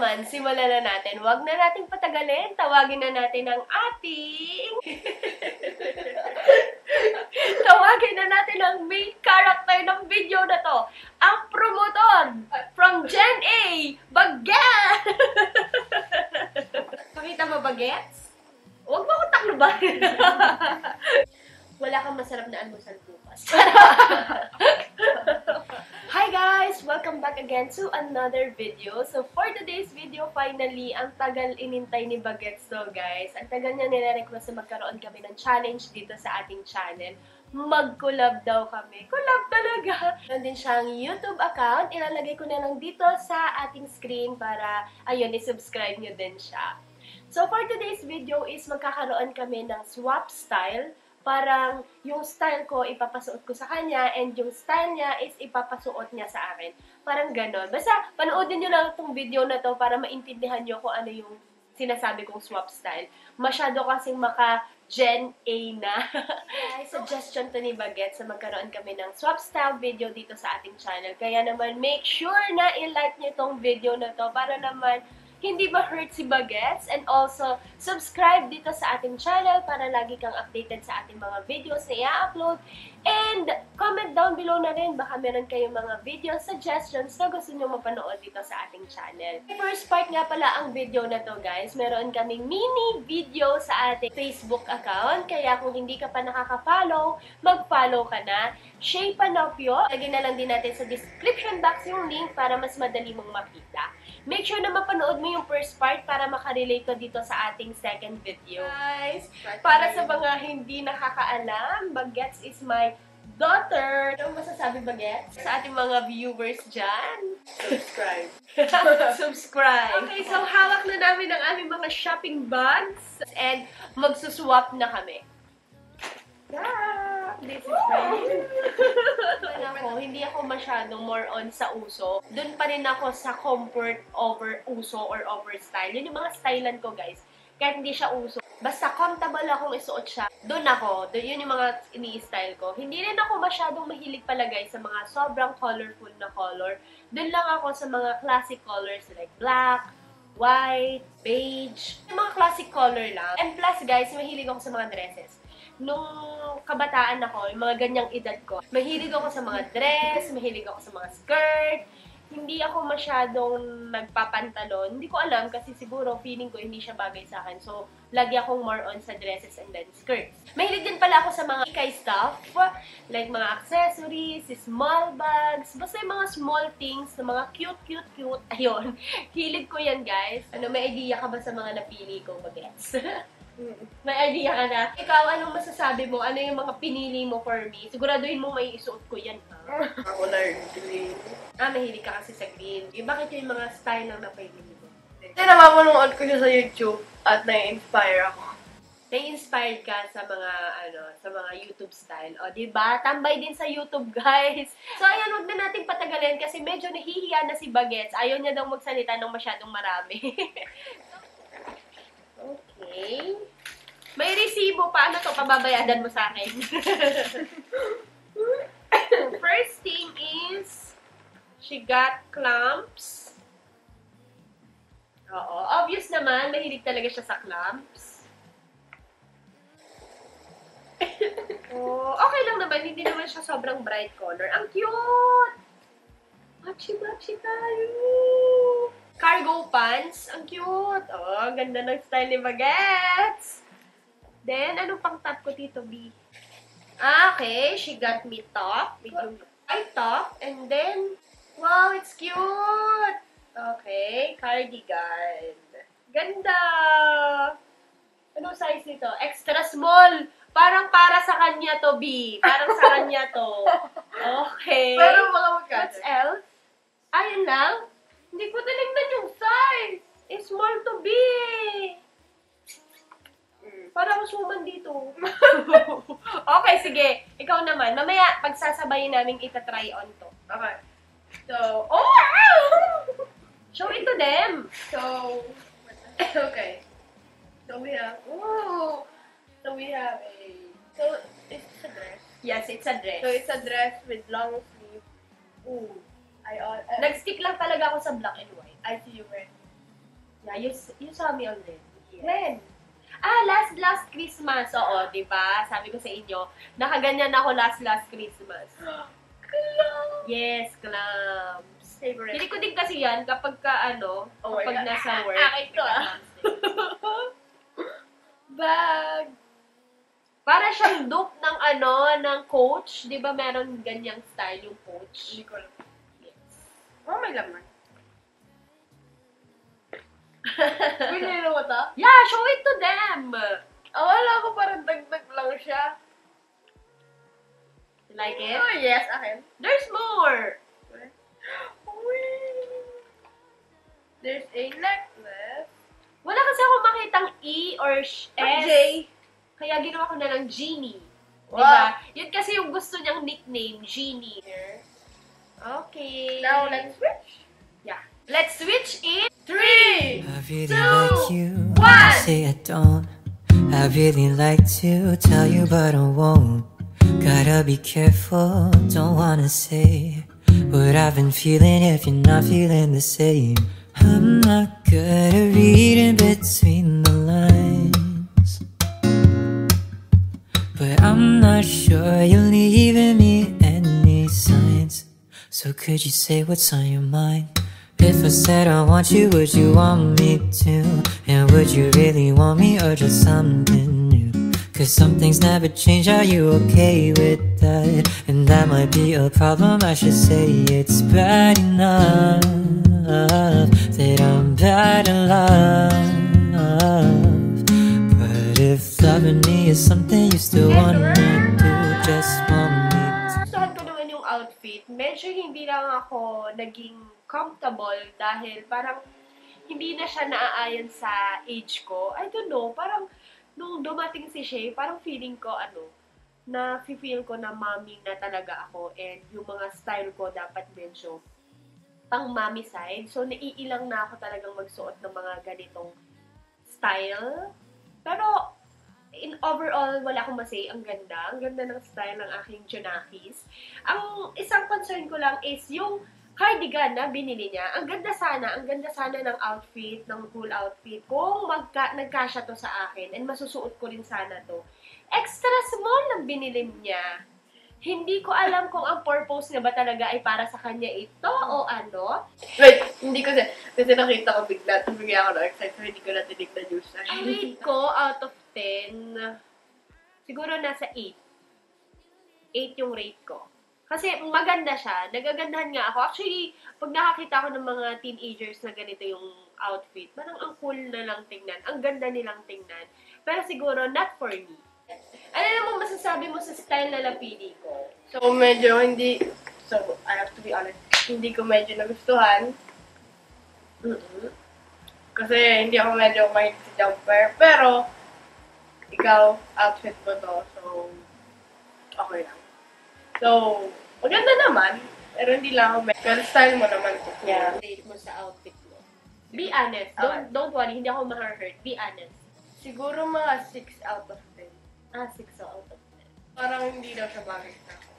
naman, simulan na natin. Huwag na nating patagalin. Tawagin na natin ang ating... Tawagin na natin ang main character ng video na to. Ang promotor from Gen A, Bagets! Pakita mo, Bagets? Huwag mo akong takluban. Wala kang masarap na almusal bukas. Hi guys! Welcome back again to another video. So for today's video, finally, ang tagal inintay ni Bagets to guys. Ang tagal niya nire-request na magkaroon kami ng challenge dito sa ating channel. Mag-collab daw kami. Collab talaga! Meron din siyang YouTube account. Ilalagay ko na lang dito sa ating screen para, ayun, i-subscribe nyo din siya. So for today's video is magkakaroon kami ng swap style. Parang yung style ko ipapasuot ko sa kanya and yung style niya is ipapasuot niya sa akin. Parang ganon. Basta panoodin nyo lang itong video na to para maintindihan nyo kung ano yung sinasabi kong swap style. Masyado kasing maka-Gen A na. Suggestion to ni Bagets na magkaroon kami ng swap style video dito sa ating channel. Kaya naman make sure na i-like nyo itong video na to para naman hindi ma-hurt si Bagets, and also subscribe dito sa ating channel para lagi kang updated sa ating mga videos na i-upload. And comment down below na rin, baka meron kayong mga video suggestions na gusto nyo mapanood dito sa ating channel. First part nga pala ang video na to guys, meron kaming mini video sa ating Facebook account, kaya kung hindi ka pa nakaka-follow, mag-follow ka na. Shay Panopio, lagyan na lang din natin sa description box yung link para mas madali mong makita. Make sure na mapanood mo yung first part para makarelate ko dito sa ating second video. Guys, para sa mga hindi nakakaalam, Bagets is my daughter. Ano masasabi, Bagets? Sa ating mga viewers dyan? Subscribe. Subscribe. Okay, so hawak na namin ang aming mga shopping bags and magsuswap na kami. Yeah, this is right. Hindi ako masyadong more on sa uso. Doon pa rin ako sa comfort over uso or over style. Yun yung mga stylean ko, guys. Kahit hindi siya uso. Basta comfortable akong isuot siya. Doon ako. Yun yung mga ini-style ko. Hindi rin ako masyadong mahilig pala, guys, sa mga sobrang colorful na color. Doon lang ako sa mga classic colors like black, white, beige. Yung mga classic color lang. And plus, guys, mahilig ako sa mga dresses. Nung kabataan ako, yung mga ganyang edad ko, mahilig ako sa mga dress, mahilig ako sa mga skirt, hindi ako masyadong nagpapantalon. Hindi ko alam kasi siguro feeling ko hindi siya bagay sa akin. So, lagi akong more on sa dresses and then skirts. Mahilig din pala ako sa mga ikay stuff, like mga accessories, small bags, basta yung mga small things, mga cute. Ayun, hilig ko yan guys. Ano, may idea ka ba sa mga napili ko, Bagets? May idea ka na. Ikaw, anong masasabi mo? Ano yung mga pinili mo for me? Siguraduhin mo may isuot ko yan. Ako na green. Mahilig ka kasi sa green. Bakit yung mga style lang na pinili mo? Kasi napapanood ko siya sa YouTube at nai-inspire ako. Na-inspired ka sa mga, sa mga YouTube style. O, diba? Tambay din sa YouTube, guys. So, ayan, wag na natin patagalin kasi medyo nahihiya na si Bagets. Ayaw niya daw magsalita ng masyadong marami. Okay. May resibo pa. Ano to? Pababayadan mo sa akin. First thing is, she got clamps. Oo. Obvious naman, mahilig talaga siya sa clamps. Oh, okay lang naman. Hindi naman siya sobrang bright color. Ang cute! Machi-machi tayo! Cargo pants. Ang cute. Oh, ganda ng style ni Bagets. Then, anong pang top ko dito, B? Okay. She got me top. Medyo white top. And then, wow, it's cute. Okay. Cardigan. Ganda. Anong size nito? Extra small. Parang para sa kanya to, B. Parang sa kanya to. Okay. Pero mga magkano? What's else? Ayun lang. Hindi ko tinignan yung size. It's small to be. Para masuman dito. Okay, sige. Ikaw naman. Mamaya, pagsasabayin namin itatry on to. Okay. So, oh! Wow! Show it to them. So, okay. So we have, ooh! So we have so it's a dress. Yes, it's a dress. So it's a dress with long sleeve. Ooh. Nag-stick lang talaga ako sa black and white. I see you wearing. Yeah, you saw me already. Yes. When? Last Christmas. Oo, di ba? Sabi ko sa inyo, nakaganyan ako last Christmas. Clumps! Yes, clumps. Favorite. Hindi ko din kasi yan kapag Oh my kapag God. nasa work. Akin to, nagka-clumps din. Bag. Para siyang dupe ng ng Coach. Di ba meron ganyang style yung Coach? Hindi ko alam. Yes. Oh, may laman. Binili mo to? Yeah, show it to them. Wala ko parang dagdag lang siya. You like it? Oh, yes, akin. There's more. Whee! There's a necklace. Wala kasi ako makitang E or S. J. Kaya ginawa ko na lang Genie. Wow. Diba? Yun kasi yung gusto niyang nickname, Genie. Okay. Now, let's switch. Yeah. Let's switch it. 3! I really like you. one. I say I don't. I really like to tell you, but I won't. Gotta be careful. Don't wanna say what I've been feeling if you're not feeling the same. I'm not good at reading between the lines, but I'm not sure you're leaving me any signs. So could you say what's on your mind? If I said I want you, would you want me to? And would you really want me or just something new? Cause some things never change, are you okay with that? And that might be a problem, I should say it's bad enough that I'm bad in love. But if loving me is something you still want me to, just want me to. Gustuhan ko naman yung outfit. Medyo hindi lang ako naging comfortable dahil parang hindi na siya naaayon sa age ko. I don't know, parang nung dumating si Shay, parang feeling ko na feel ko na mommy na talaga ako and yung mga style ko dapat medyo pang mommy side. So, naiilang na ako talagang magsuot ng mga ganitong style. Pero, in overall, wala akong masay. Ang ganda. Ang ganda ng style ng aking Junakis. Ang isang concern ko lang is yung cardigan na binili niya. Ang ganda sana ng outfit, ng cool outfit. Kung nagkasya to sa akin and masusuot ko rin sana to. Extra small lang binili niya. Hindi ko alam kung ang purpose niya ba talaga ay para sa kanya ito o ano. Wait, hindi ko kasi nakita ko bigla. Bigla ako na-excite. So, hindi ko na tinignan yung siya. Ang rate ko out of 10, siguro nasa 8. 8 yung rate ko. Kasi maganda siya. Nagagandahan nga ako. Actually, pag nakakita ko ng mga teenagers na ganito yung outfit, parang ang cool na lang tingnan. Ang ganda nilang tingnan. Pero siguro, not for me. Ano namang masasabi mo sa style na napili ko? So, medyo hindi... So, I have to be honest. Hindi ko medyo nagustuhan. Kasi hindi ako medyo mahilig sa jumper. Pero, ikaw, outfit mo to. So, okay lang. So, maganda naman. Pero hindi lang ako medyo... Pero style mo naman to. Yeah. Rate mo sa outfit mo. Be honest. Don't worry. Hindi ako ma-hurt. Be honest. Siguro mga 6 out of 10. 6 out of 10. Parang hindi daw siya bagay sa ako.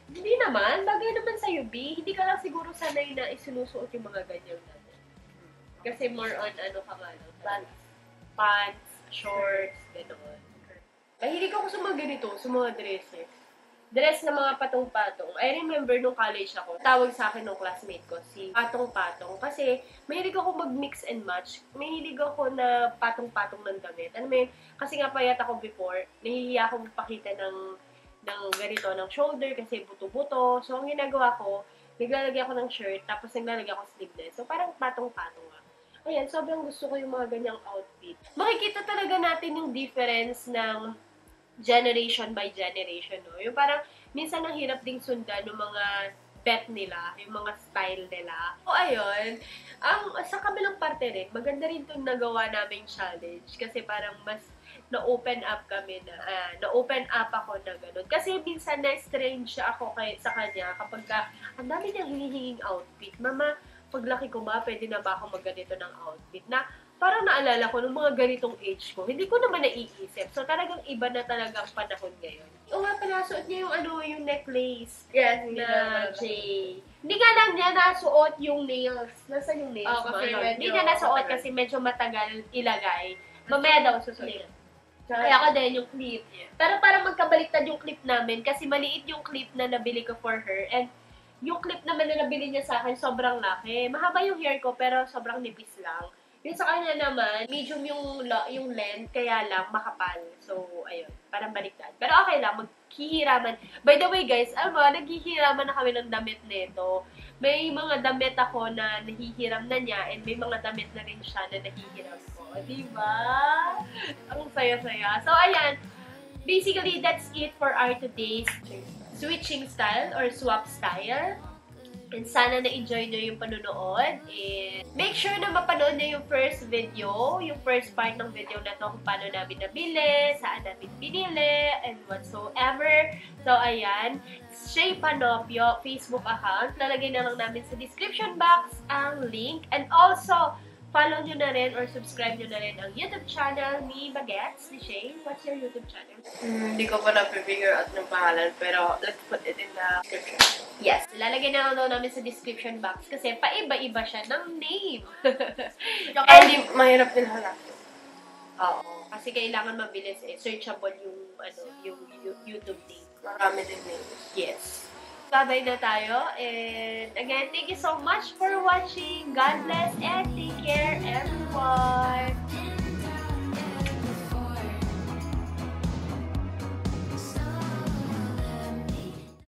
Hindi naman. Bagay naman sa'yo, B. Hindi ka lang siguro sanay na isinusuot yung mga ganyan natin. Kasi more on ano ka nga lang. Pants, shorts, gano'n. Mahilig ako sa mga ganito, sa mga dresses. Dress na mga patong-patong. I remember nung college ako, tawag sa akin nung classmate ko, si Patong-Patong. Kasi mahilig ako mag-mix and match. Mahilig ako na patong-patong ng damit. Ano mo yun? Kasi nga payat ako before, nahihiya akong pakita ng ganito, ng shoulder kasi buto-buto. So, ang ginagawa ko, naglalagay ako ng shirt, tapos naglalagay ako sleeveless. So, parang patong-patong nga. Ayan, sobrang gusto ko yung mga ganyang outfit. Makikita talaga natin yung difference ng generation by generation, no? Yung parang, minsan ang hirap ding sundan ng mga bet nila, yung mga style nila. So, ayun, sa kabilang parte rin, maganda rin itong nagawa naming challenge kasi parang mas na-open up kami na-open up ako na gano'n. Kasi minsan na-strange ako sa kanya kapag ang dami niyang hinihinging outfit. Mama, paglaki ko ba, pwede na ba ako magganito ng outfit? Na parang naalala ko, nung mga ganitong age ko, hindi ko naman naiisip. So, talagang iba na talaga ang panahon ngayon. O nga pala, suot niya yung necklace Yes, hindi na na J. Hindi nga lang niya nasuot yung nails. Nasaan yung nails? Oo, kasi mo? medyo Hindi niya nasuot matagal. kasi medyo matagal ilagay. Mamaya daw susunod. Tsaka- Kaya ako din yung clip. Pero parang magkabaliktad yung clip namin kasi maliit yung clip na nabili ko for her. And yung clip naman na nabili niya sa akin, sobrang laki. Mahaba yung hair ko pero sobrang nipis lang. Yung sa kanya naman, medium yung length, kaya lang makapal. So, ayun, parang baliktad. Pero okay lang, maghihiraman. By the way guys, alam mo, naghihiraman na kami ng damit nito. May mga damit ako na nahihiram na niya and may mga damit na rin siya na nahihiram ko. Diba? Ang saya-saya. So, ayan. Basically, that's it for our today's switching style or swap style. And sana na-enjoy nyo yung panunood. And make sure na mapanood nyo yung first video, yung first part ng video na to kung paano namin nabili, saan namin binili, and whatsoever. So, ayan. Shay Panopio Facebook account. Lalagay na lang namin sa description box ang link. And also, follow nyo na rin or subscribe nyo na rin ang YouTube channel ni Bagets, ni Shay. What's your YouTube channel? Hindi ko pa na-figure out ng pangalan, pero let's put it in the description. Yes, lalagay na lang namin sa description box kasi paiba-iba siya ng name. Saka hindi mahirap din hanapin. Oo, kasi kailangan mabilis searchable yung YouTube name. Marami din names. Yes. Bye-bye na tayo. And again, thank you so much for watching. God bless and take care, everyone.